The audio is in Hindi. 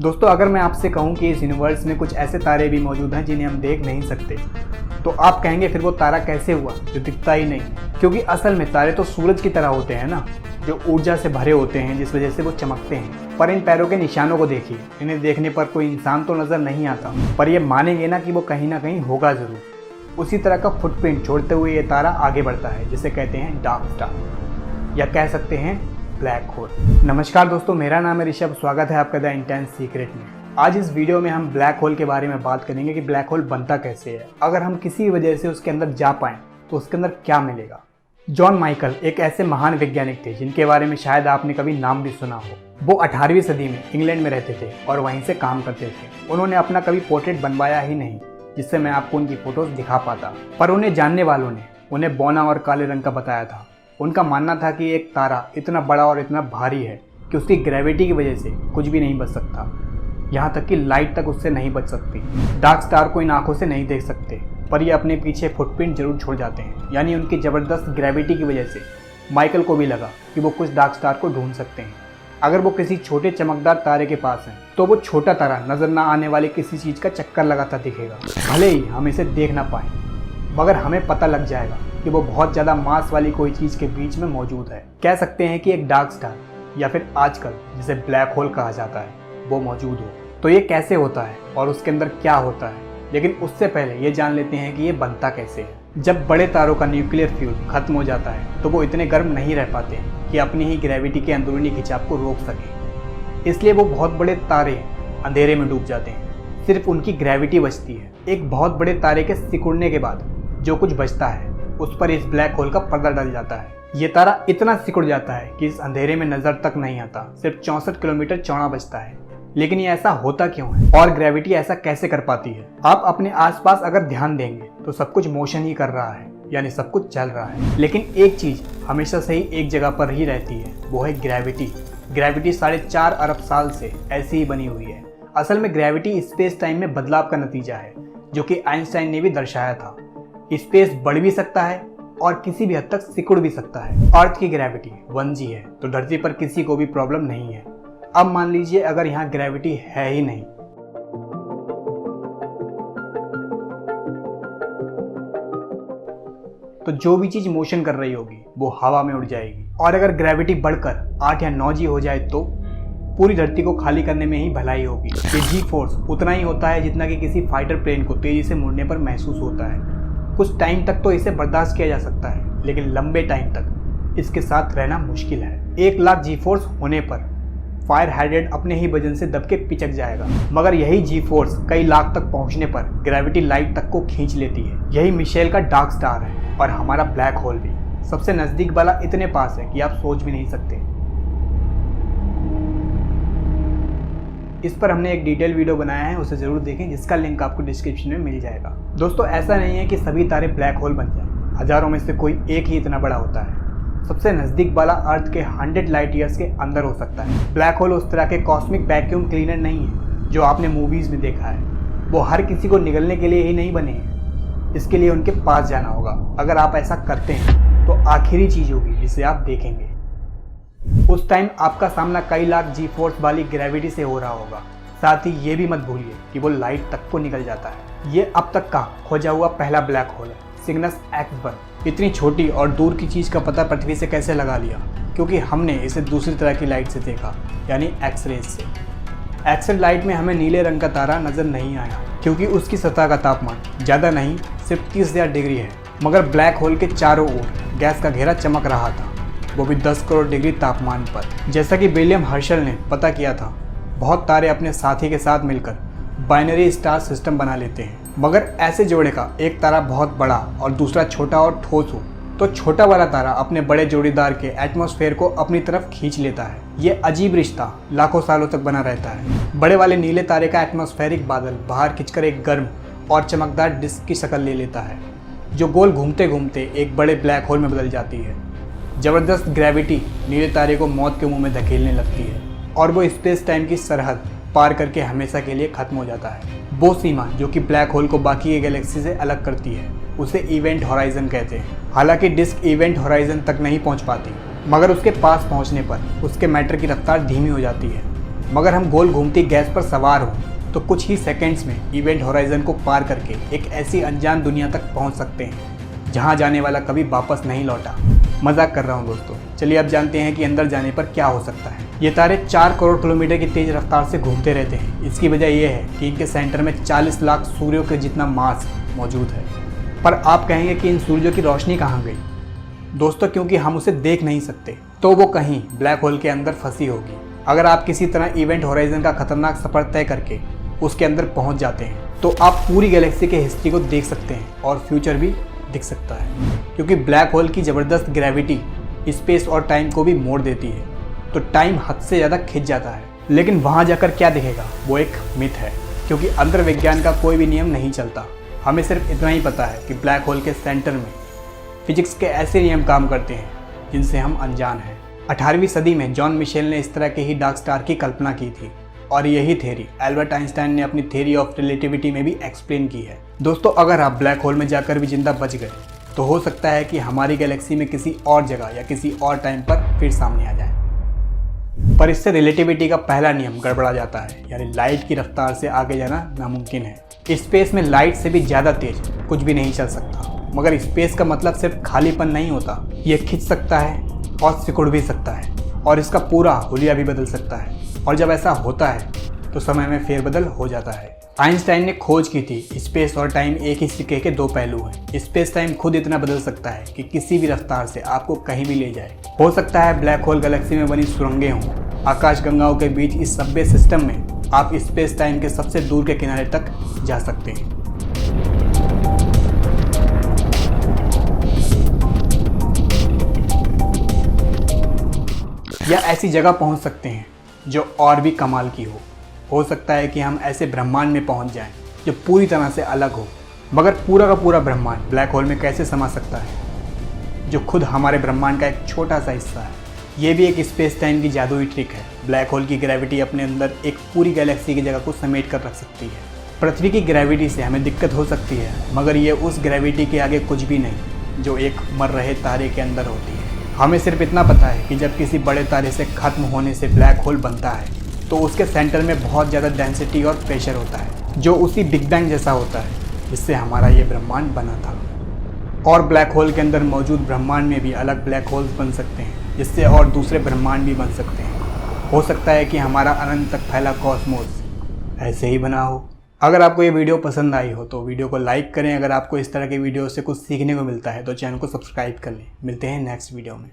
दोस्तों, अगर मैं आपसे कहूं कि इस यूनिवर्स में कुछ ऐसे तारे भी मौजूद हैं जिन्हें हम देख नहीं सकते, तो आप कहेंगे फिर वो तारा कैसे हुआ जो दिखता ही नहीं। क्योंकि असल में तारे तो सूरज की तरह होते हैं ना, जो ऊर्जा से भरे होते हैं, जिस वजह से वो चमकते हैं। पर इन पैरों के निशानों को देखिए, इन्हें देखने पर कोई इंसान तो नजर नहीं आता, पर ये मानेंगे ना कि वो कहीं ना कहीं होगा जरूर। उसी तरह का फुटप्रिंट छोड़ते हुए ये तारा आगे बढ़ता है, जिसे कहते हैं डार्क स्टार, या कह सकते हैं ब्लैक होल। नमस्कार दोस्तों, मेरा नाम है ऋषभ। स्वागत है आपका द इंटेंस सीक्रेट में। आज इस वीडियो में हम ब्लैक होल के बारे में बात करेंगे कि ब्लैक होल बनता कैसे है, अगर हम किसी वजह से उसके अंदर जा पाएं तो उसके अंदर क्या मिलेगा। जॉन माइकल एक ऐसे महान वैज्ञानिक थे जिनके बारे में शायद आपने कभी नाम भी सुना हो। वो 18वीं सदी में इंग्लैंड में रहते थे और वहीं से काम करते थे। उन्होंने अपना कभी पोर्ट्रेट बनवाया ही नहीं जिससे मैं आपको उनकी फोटोज दिखा पाता, पर उन्हें जानने वालों ने उन्हें बौना और काले रंग का बताया था। उनका मानना था कि एक तारा इतना बड़ा और इतना भारी है कि उसकी ग्रेविटी की वजह से कुछ भी नहीं बच सकता, यहाँ तक कि लाइट तक उससे नहीं बच सकती। डार्क स्टार को इन आंखों से नहीं देख सकते, पर ये अपने पीछे फुटप्रिंट जरूर छोड़ जाते हैं। यानी उनकी ज़बरदस्त ग्रेविटी की वजह से माइकल को भी लगा कि वो कुछ डार्क स्टार को ढूंढ सकते हैं। अगर वो किसी छोटे चमकदार तारे के पास हैं तो वो छोटा तारा नज़र ना आने वाले किसी चीज़ का चक्कर लगाता दिखेगा। भले ही हम इसे देख ना पाएँ, मगर हमें पता लग जाएगा कि वो बहुत ज़्यादा मास वाली कोई चीज़ के बीच में मौजूद है। कह सकते हैं कि एक डार्क स्टार, या फिर आजकल जिसे ब्लैक होल कहा जाता है, वो मौजूद हो। तो ये कैसे होता है और उसके अंदर क्या होता है, लेकिन उससे पहले ये जान लेते हैं कि ये बनता कैसे है। जब बड़े तारों का न्यूक्लियर फ्यूल खत्म हो जाता है तो वो इतने गर्म नहीं रह पाते कि अपनी ही ग्रेविटी के अंदरूनी खिंचाव को रोक सकें। इसलिए वो बहुत बड़े तारे अंधेरे में डूब जाते हैं, सिर्फ उनकी ग्रेविटी बचती है। एक बहुत बड़े तारे के सिकुड़ने के बाद जो कुछ बचता है उस पर इस ब्लैक होल का पर्दा डल जाता है। ये तारा इतना सिकुड़ जाता है कि इस अंधेरे में नजर तक नहीं आता, सिर्फ 64 किलोमीटर चौड़ा बचता है। लेकिन ये ऐसा होता क्यों है और ग्रेविटी ऐसा कैसे कर पाती है? आप अपने आसपास अगर ध्यान देंगे तो सब कुछ मोशन ही कर रहा है, यानी सब कुछ चल रहा है। लेकिन एक चीज हमेशा से ही एक जगह पर ही रहती है, वो है ग्रेविटी। ग्रेविटी 4.5 अरब साल से ऐसी ही बनी हुई है। असल में ग्रेविटी स्पेस टाइम में बदलाव का नतीजा है, जो कि आइंस्टाइन ने भी दर्शाया था। स्पेस बढ़ भी सकता है और किसी भी हद तक सिकुड़ भी सकता है। अर्थ की ग्रेविटी 1g है, तो धरती पर किसी को भी प्रॉब्लम नहीं है। अब मान लीजिए अगर यहाँ ग्रेविटी है ही नहीं, तो जो भी चीज मोशन कर रही होगी वो हवा में उड़ जाएगी। और अगर ग्रेविटी बढ़कर 8 या 9g हो जाए तो पूरी धरती को खाली करने में ही भलाई होगी। ये जी फोर्स उतना ही होता है जितना कि किसी फाइटर प्लेन को तेजी से मुड़ने पर महसूस होता है। कुछ टाइम तक तो इसे बर्दाश्त किया जा सकता है, लेकिन लंबे टाइम तक इसके साथ रहना मुश्किल है। 1 लाख जी फोर्स होने पर फायर हाइड्रेट अपने ही वजन से दब के पिचक जाएगा, मगर यही जी फोर्स कई लाख तक पहुंचने पर ग्रेविटी लाइट तक को खींच लेती है। यही मिशेल का डार्क स्टार है और हमारा ब्लैक होल भी सबसे नजदीक वाला इतने पास है कि आप सोच भी नहीं सकते। इस पर हमने एक डिटेल वीडियो बनाया है, उसे जरूर देखें, जिसका लिंक आपको डिस्क्रिप्शन में मिल जाएगा। दोस्तों, ऐसा नहीं है कि सभी तारे ब्लैक होल बन जाएं, हजारों में से कोई एक ही इतना बड़ा होता है। सबसे नज़दीक वाला अर्थ के 100 लाइट ईयर्स के अंदर हो सकता है। ब्लैक होल उस तरह के कॉस्मिक वैक्यूम क्लीनर नहीं है जो आपने मूवीज़ में देखा है। वो हर किसी को निगलने के लिए ही नहीं बने हैं, इसके लिए उनके पास जाना होगा। अगर आप ऐसा करते हैं तो आखिरी चीज़ होगी जिसे आप देखेंगे। उस टाइम आपका सामना कई लाख जी फोर्स वाली ग्रेविटी से हो रहा होगा। साथ ही ये भी मत भूलिए कि वो लाइट तक को निकल जाता है। ये अब तक का खोजा हुआ पहला ब्लैक होल है, सिग्नस एक्स। इतनी छोटी और दूर की चीज़ का पता पृथ्वी से कैसे लगा लिया? क्योंकि हमने इसे दूसरी तरह की लाइट से देखा, यानी एक्सरेज से। एक्सरे लाइट में हमें नीले रंग का तारा नज़र नहीं आया, क्योंकि उसकी सतह का तापमान ज़्यादा नहीं, सिर्फ 30,000 डिग्री है। मगर ब्लैक होल के चारों ओर गैस का घेरा चमक रहा था, वो भी 10 करोड़ डिग्री तापमान पर। जैसा कि विलियम हर्शल ने पता किया था, बहुत तारे अपने साथी के साथ मिलकर बाइनरी स्टार सिस्टम बना लेते हैं। मगर ऐसे जोड़े का एक तारा बहुत बड़ा और दूसरा छोटा और ठोस हो तो छोटा वाला तारा अपने बड़े जोड़ीदार के एटमॉस्फेयर को अपनी तरफ खींच लेता है। ये अजीब रिश्ता लाखों सालों तक बना रहता है। बड़े वाले नीले तारे का एटमॉस्फेरिक बादल बाहर खींचकर एक गर्म और चमकदार डिस्क की शक्ल ले लेता है, जो गोल घूमते घूमते एक बड़े ब्लैक होल में बदल जाती है। ज़बरदस्त ग्रेविटी नीले तारे को मौत के मुंह में धकेलने लगती है और वो स्पेस टाइम की सरहद पार करके हमेशा के लिए खत्म हो जाता है। वो सीमा जो कि ब्लैक होल को बाकी के गैलेक्सी से अलग करती है, उसे इवेंट हॉराइजन कहते हैं। हालांकि डिस्क इवेंट हॉराइजन तक नहीं पहुंच पाती, मगर उसके पास पहुंचने पर उसके मैटर की रफ्तार धीमी हो जाती है। मगर हम गोल घूमती गैस पर सवार हों तो कुछ ही सेकंड्स में इवेंट होराइजन को पार करके एक ऐसी अनजान दुनिया तक पहुंच सकते हैं जहां जाने वाला कभी वापस नहीं लौटा। मजाक कर रहा हूं दोस्तों। चलिए अब जानते हैं कि अंदर जाने पर क्या हो सकता है। ये तारे 4 करोड़ किलोमीटर की तेज रफ्तार से घूमते रहते हैं। इसकी वजह यह है कि इनके सेंटर में 40 लाख सूर्यों के जितना मास मौजूद है। पर आप कहेंगे कि इन सूर्यों की रोशनी कहाँ गई? दोस्तों क्योंकि हम उसे देख नहीं सकते, तो वो कहीं ब्लैक होल के अंदर फंसी होगी। अगर आप किसी तरह इवेंट होराइजन का खतरनाक सफर तय करके उसके अंदर पहुंच जाते हैं तो आप पूरी गैलेक्सी के हिस्ट्री को देख सकते हैं और फ्यूचर भी दिख सकता है, क्योंकि ब्लैक होल की ज़बरदस्त ग्रेविटी स्पेस और टाइम को भी मोड़ देती है, तो टाइम हद से ज़्यादा खिंच जाता है। लेकिन वहाँ जाकर क्या दिखेगा वो एक मिथ है, क्योंकि अंतर विज्ञान का कोई भी नियम नहीं चलता। हमें सिर्फ इतना ही पता है कि ब्लैक होल के सेंटर में फिजिक्स के ऐसे नियम काम करते हैं जिनसे हम अनजान हैं। 18वीं सदी में जॉन मिशेल ने इस तरह के ही डार्क स्टार की कल्पना की थी और यही थ्योरी एल्बर्ट आइंस्टाइन ने अपनी थ्योरी ऑफ रिलेटिविटी में भी एक्सप्लेन की है। दोस्तों अगर आप ब्लैक होल में जाकर भी जिंदा बच गए तो हो सकता है कि हमारी गैलेक्सी में किसी और जगह या किसी और टाइम पर फिर सामने आ जाए। पर इससे रिलेटिविटी का पहला नियम गड़बड़ा जाता है, यानी लाइट की रफ्तार से आगे जाना नामुमकिन है। स्पेस में लाइट से भी ज़्यादा तेज कुछ भी नहीं चल सकता। मगर स्पेस का मतलब सिर्फ खालीपन नहीं होता, ये खिंच सकता है और सिकुड़ भी सकता है और इसका पूरा हुलिया भी बदल सकता है। और जब ऐसा होता है तो समय में फेरबदल हो जाता है। आइंस्टाइन ने खोज की थी स्पेस और टाइम एक ही सिक्के के दो पहलू हैं। स्पेस टाइम खुद इतना बदल सकता है कि किसी भी रफ्तार से आपको कहीं भी ले जाए। हो सकता है ब्लैक होल गैलेक्सी में बनी सुरंगें हों, आकाश गंगाओं के बीच इस सभ्य सिस्टम में आप स्पेस टाइम के सबसे दूर के किनारे तक जा सकते हैं। या ऐसी जगह पहुंच सकते हैं जो और भी कमाल की हो सकता है कि हम ऐसे ब्रह्मांड में पहुंच जाएं जो पूरी तरह से अलग हो। मगर पूरा का पूरा ब्रह्मांड ब्लैक होल में कैसे समा सकता है, जो खुद हमारे ब्रह्मांड का एक छोटा सा हिस्सा है? ये भी एक स्पेस टाइम की जादुई ट्रिक है। ब्लैक होल की ग्रेविटी अपने अंदर एक पूरी गैलेक्सी की जगह को समेट कर रख सकती है। पृथ्वी की ग्रेविटी से हमें दिक्कत हो सकती है, मगर ये उस ग्रेविटी के आगे कुछ भी नहीं जो एक मर रहे तारे के अंदर होती है। हमें सिर्फ इतना पता है कि जब किसी बड़े तारे से ख़त्म होने से ब्लैक होल बनता है तो उसके सेंटर में बहुत ज़्यादा डेंसिटी और प्रेशर होता है, जो उसी बिग बैंग जैसा होता है जिससे हमारा ये ब्रह्मांड बना था। और ब्लैक होल के अंदर मौजूद ब्रह्मांड में भी अलग ब्लैक होल्स बन सकते हैं, जिससे और दूसरे ब्रह्मांड भी बन सकते हैं। हो सकता है कि हमारा अनंत तक फैला कॉस्मोस ऐसे ही बना हो। अगर आपको ये वीडियो पसंद आई हो तो वीडियो को लाइक करें। अगर आपको इस तरह के वीडियो से कुछ सीखने को मिलता है तो चैनल को सब्सक्राइब कर लें। मिलते हैं नेक्स्ट वीडियो में।